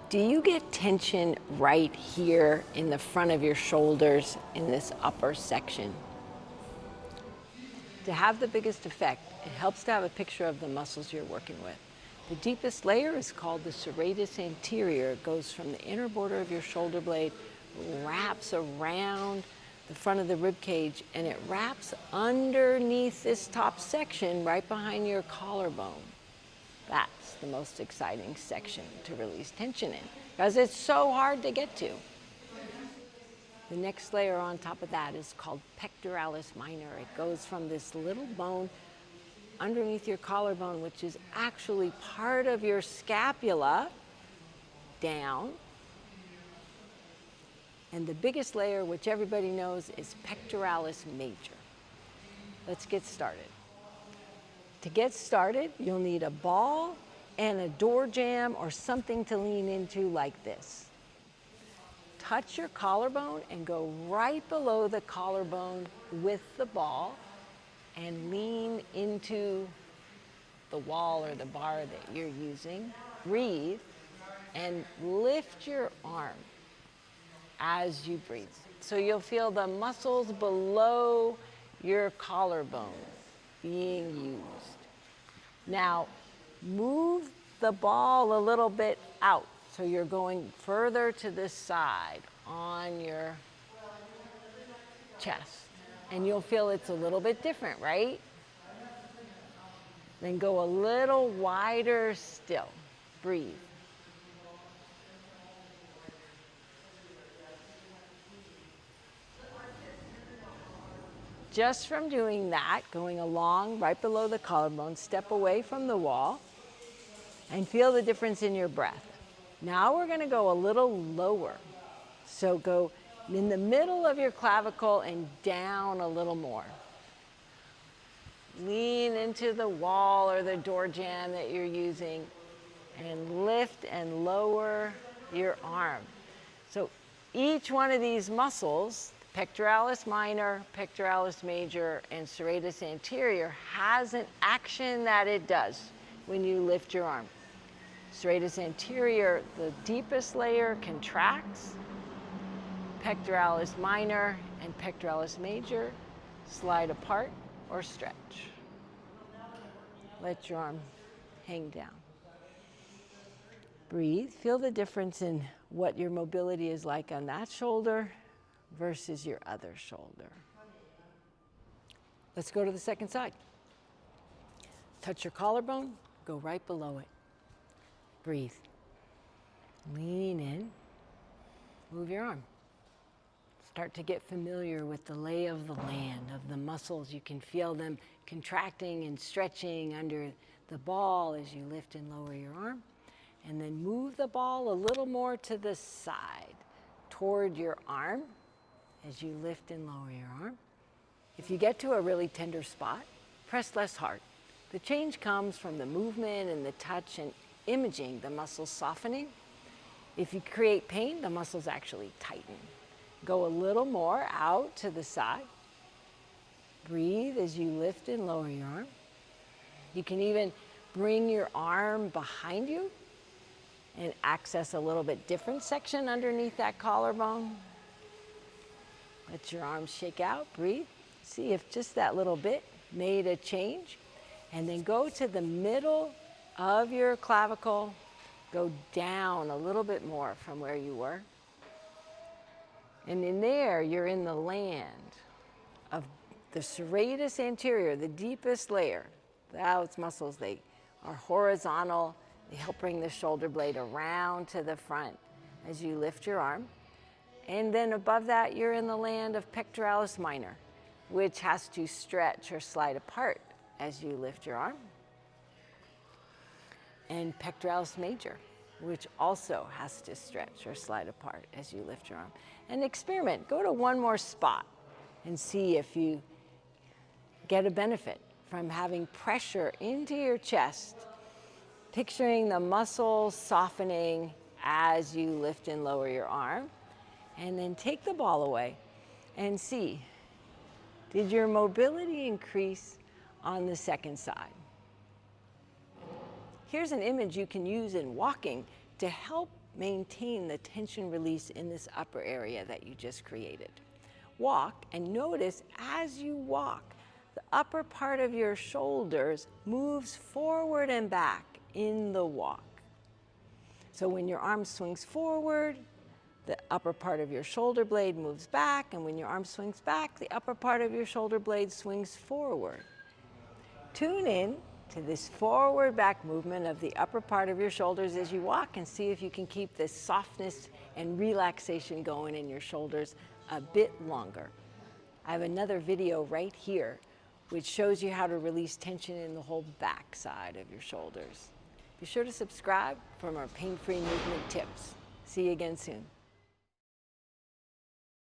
Do you get tension right here in the front of your shoulders in this upper section? To have the biggest effect, it helps to have a picture of the muscles you're working with. The deepest layer is called the serratus anterior. It goes from the inner border of your shoulder blade, wraps around the front of the rib cage, and it wraps underneath this top section right behind your collarbone. That's the most exciting section to release tension in because it's so hard to get to. The next layer on top of that is called pectoralis minor. It goes from this little bone underneath your collarbone, which is actually part of your scapula, down. And the biggest layer, which everybody knows, is pectoralis major. Let's get started. To get started, you'll need a ball and a door jamb or something to lean into like this. Touch your collarbone and go right below the collarbone with the ball and lean into the wall or the bar that you're using. Breathe and lift your arm as you breathe. So you'll feel the muscles below your collarbone being used. Now, move the ball a little bit out. So you're going further to this side on your chest. And you'll feel it's a little bit different, right? Then go a little wider still. Breathe. Just from doing that, going along right below the collarbone, step away from the wall and feel the difference in your breath. Now we're going to go a little lower. So go in the middle of your clavicle and down a little more. Lean into the wall or the door jamb that you're using and lift and lower your arm. So each one of these muscles, pectoralis minor, pectoralis major, and serratus anterior, has an action that it does when you lift your arm. Serratus anterior, the deepest layer, contracts. Pectoralis minor and pectoralis major slide apart or stretch. Let your arm hang down. Breathe. Feel the difference in what your mobility is like on that shoulder versus your other shoulder. Let's go to the second side. Touch your collarbone, go right below it. Breathe. Lean in. Move your arm. Start to get familiar with the lay of the land, of the muscles. You can feel them contracting and stretching under the ball as you lift and lower your arm. And then move the ball a little more to the side, toward your arm, as you lift and lower your arm. If you get to a really tender spot, press less hard. The change comes from the movement and the touch and imaging, the muscles softening. If you create pain, the muscles actually tighten. Go a little more out to the side. Breathe as you lift and lower your arm. You can even bring your arm behind you and access a little bit different section underneath that collarbone. Let your arms shake out, breathe. See if just that little bit made a change. And then go to the middle of your clavicle. Go down a little bit more from where you were. And in there, you're in the land of the serratus anterior, the deepest layer. Those muscles, they are horizontal. They help bring the shoulder blade around to the front as you lift your arm. And then above that, you're in the land of pectoralis minor, which has to stretch or slide apart as you lift your arm. And pectoralis major, which also has to stretch or slide apart as you lift your arm. And experiment. Go to one more spot and see if you get a benefit from having pressure into your chest, picturing the muscles softening as you lift and lower your arm. And then take the ball away and see, did your mobility increase on the second side? Here's an image you can use in walking to help maintain the tension release in this upper area that you just created. Walk, and notice as you walk, the upper part of your shoulders moves forward and back in the walk. So when your arm swings forward, the upper part of your shoulder blade moves back, and when your arm swings back, the upper part of your shoulder blade swings forward. Tune in to this forward back movement of the upper part of your shoulders as you walk, and see if you can keep this softness and relaxation going in your shoulders a bit longer. I have another video right here which shows you how to release tension in the whole back side of your shoulders. Be sure to subscribe for more pain-free movement tips. See you again soon.